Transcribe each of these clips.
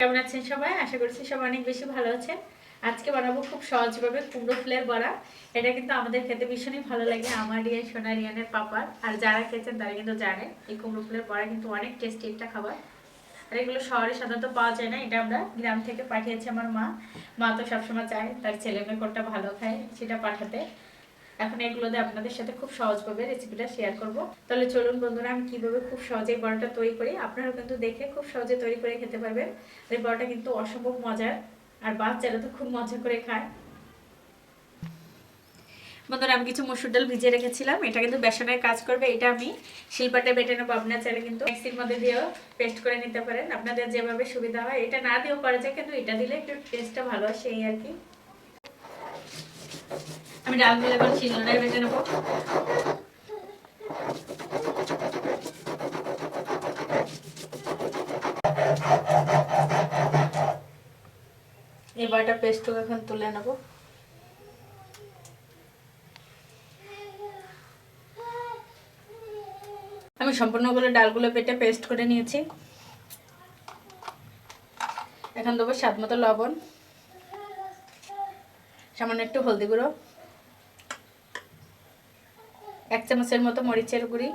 কেমন আছেন সবাই? আশা করছি সবাই অনেক বেশি ভালো আছেন। আজকে বানাবো খুব সহজভাবে কুমড়ো ফুলের বড়া। এটা কিন্তু আমাদের খেতে ভীষণই ভালো লাগে, আমার সোনা রিয়ানের পাপার। আর যারা খেয়েছেন তারা কিন্তু জানে এই কুমড়ো ফুলের বড়া কিন্তু অনেক টেস্টি একটা খাবার। আর এগুলো শহরে সাধারণত পাওয়া যায় না, এটা আমরা গ্রাম থেকে পাঠিয়েছি আমার মা। মা তো সবসময় চায় তার ছেলে মেয়ে কোনটা ভালো খায় সেটা পাঠাতে। এখন এগুলো দিয়ে আপনাদের সাথে খুব সহজভাবে রেসিপিটা শেয়ার করব। তাহলে চলুন বন্ধুরা, আমি কিভাবে খুব সহজে বড়াটা তৈরি করি আপনারাও কিন্তু দেখে খুব সহজে তৈরি করে খেতে পারবেন। এই বড়াটা কিন্তু অসম্ভব মজার, আর বাচ্চারা তো খুব মজা করে খায়। বন্ধুরা, আমি কিছু মসুর ডাল ভিজিয়ে রেখেছিলাম, এটা কিন্তু বেসনের কাজ করবে। এটা আমি শিলপাটে বেটে নেবো, আপনার চাইলে কিন্তু মিক্সির মধ্যে দিয়েও পেস্ট করে নিতে পারেন, আপনাদের যেভাবে সুবিধা হয়। এটা না দিয়েও করা যায়, কিন্তু এটা দিলে একটু টেস্টটা ভালো আসে এই আর কি। আমি ডালগুলো এবার শিলনোড়ায় বেটে নেবো। এবারটা পেস্টটা এখন তুলে নেব। আমি সম্পূর্ণগুলো ডালগুলো বেটে পেস্ট করে নিয়েছি। এখন দেবো স্বাদ মতো লবণ, সামান্য একটু হলদি গুঁড়ো, 1 চামচের মতো মরিচের গুঁড়ি,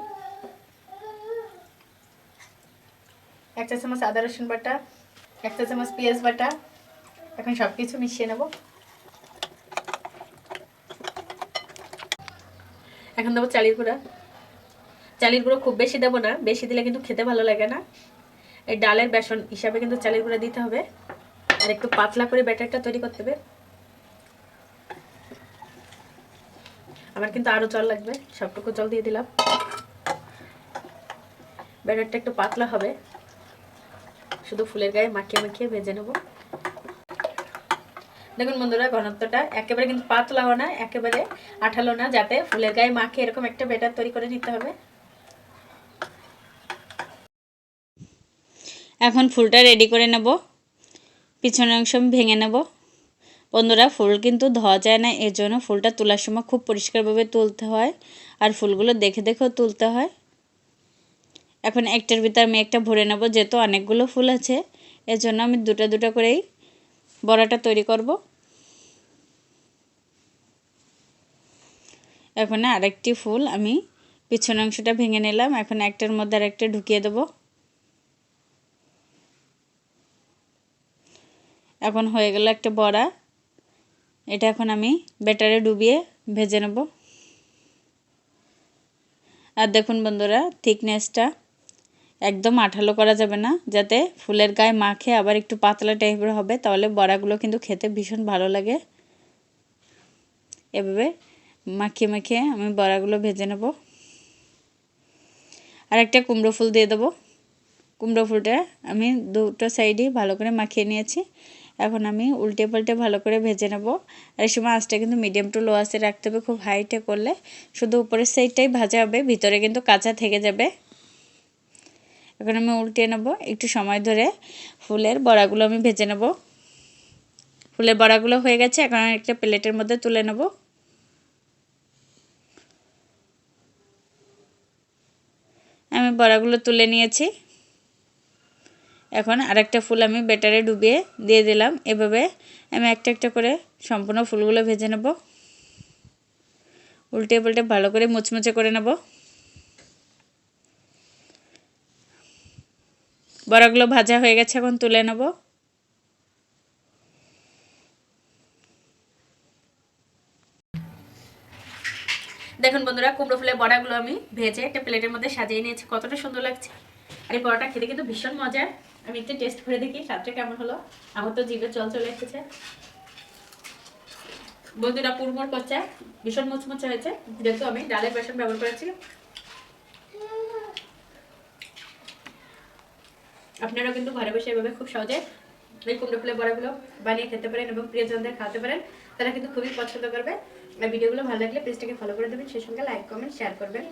1 চা চামচ আদা রসুন বাটা, 1 চা চামচ পেঁয়াজ বাটা। এখন সব কিছু মিশিয়ে নেব। এখন দেবো চালের গুঁড়া। চালের গুঁড়ো খুব বেশি দেবো না, বেশি দিলে কিন্তু খেতে ভালো লাগে না। এই ডালের বেসন হিসাবে কিন্তু চালের গুঁড়া দিতে হবে, আর একটু পাতলা করে ব্যাটারটা তৈরি করতে হবে। আমার কিন্তু আরও জল লাগবে, সবটুকু জল দিয়ে দিলাম। ব্যাটারটা একটু পাতলা হবে, শুধু ফুলের গায়ে মাখিয়ে মাখিয়ে ভেজে নেব। দেখুন বন্ধুরা, ঘনত্বটা একেবারে কিন্তু পাতলাও না, একেবারে আঠালো না, যাতে ফুলের গায়ে মাখিয়ে এরকম একটা ব্যাটার তৈরি করে নিতে হবে। এখন ফুলটা রেডি করে নেব। পিছনের অংশ আমি ভেঙে নেব। বন্ধুরা, ফুল কিন্তু ধোয়া যায় না, এর জন্য ফুলটা তোলার সময় খুব পরিষ্কারভাবে তুলতে হয়, আর ফুলগুলো দেখে দেখেও তুলতে হয়। এখন একটার ভিতর আমি একটা ভরে নেব, যেহেতু অনেকগুলো ফুল আছে এর জন্য আমি দুটো দুটো করেই বড়াটা তৈরি করব। এখন আরেকটি ফুল আমি পিছনের অংশটা ভেঙে নিলাম, এখন একটার মধ্যে আরেকটা ঢুকিয়ে দেব। এখন হয়ে গেল একটা বড়া। এটা এখন আমি ব্যাটারে ডুবিয়ে ভেজে নেব। আর দেখুন বন্ধুরা, থিকনেসটা একদম আঠালো করা যাবে না, যাতে ফুলের গায়ে মাখে আবার একটু পাতলা টাইপের হবে, তাহলে বড়াগুলো কিন্তু খেতে ভীষণ ভালো লাগে। এভাবে মাখিয়ে মাখিয়ে আমি বড়াগুলো ভেজে নেব। আর একটা কুমড়ো ফুল দিয়ে দেবো। কুমড়ো ফুলটা আমি দুটো সাইডই ভালো করে মাখিয়ে নিয়েছি। এখন আমি উল্টে পাল্টে ভালো করে ভেজে নেব। আর এই সময় আঁচটা কিন্তু মিডিয়াম টু লো আঁচে রাখতে হবে, খুব হাইটে করলে শুধু উপরের সাইডটাই ভাজা হবে, ভিতরে কিন্তু কাঁচা থেকে যাবে। এখন আমি উল্টিয়ে নেব, একটু সময় ধরে ফুলের বড়াগুলো আমি ভেজে নেব। ফুলের বড়াগুলো হয়ে গেছে, এখন একটা প্লেটের মধ্যে তুলে নেব। আমি বড়াগুলো তুলে নিয়েছি। এখন আরেকটা ফুল আমি ব্যাটারে ডুবিয়ে দিয়ে দিলাম। এভাবে আমি একটা একটা করে সম্পূর্ণ ফুলগুলো ভেজে নেব, উল্টে পাল্টে ভালো করে মুচমুচে করে নেব। বড়াগুলো ভাজা হয়ে গেছে, এখন তুলে নেব। দেখুন বন্ধুরা, কুমড়ো ফুলের বড়াগুলো আমি ভেজে একটা প্লেটের মধ্যে সাজিয়ে নিয়েছি, কতটা সুন্দর লাগছে। আর এই বড়াটা খেতে কিন্তু ভীষণ মজার। আমি একটু টেস্ট করে দেখি স্বাদটা কেমন হলো। আমার তো জিভে জল চলে এসেছে। বন্ধুরা, পুরমোর করছে, ভীষণ মুচমুচে হয়েছে, যেহেতু আমি ডালের বেসন ব্যবহার করেছি। আপনারা কিন্তু ঘরে বসে এভাবে খুব সহজে এই কুমড়ো ফুলের বড়াগুলো বানিয়ে খেতে পারেন এবং প্রিয়জনদের খাওয়াতে পারেন, তারা কিন্তু খুবই পছন্দ করবে। আর ভিডিওগুলো ভালো লাগলে পেজটাকে ফলো করে দেবেন, সেই সঙ্গে লাইক কমেন্ট শেয়ার করবেন।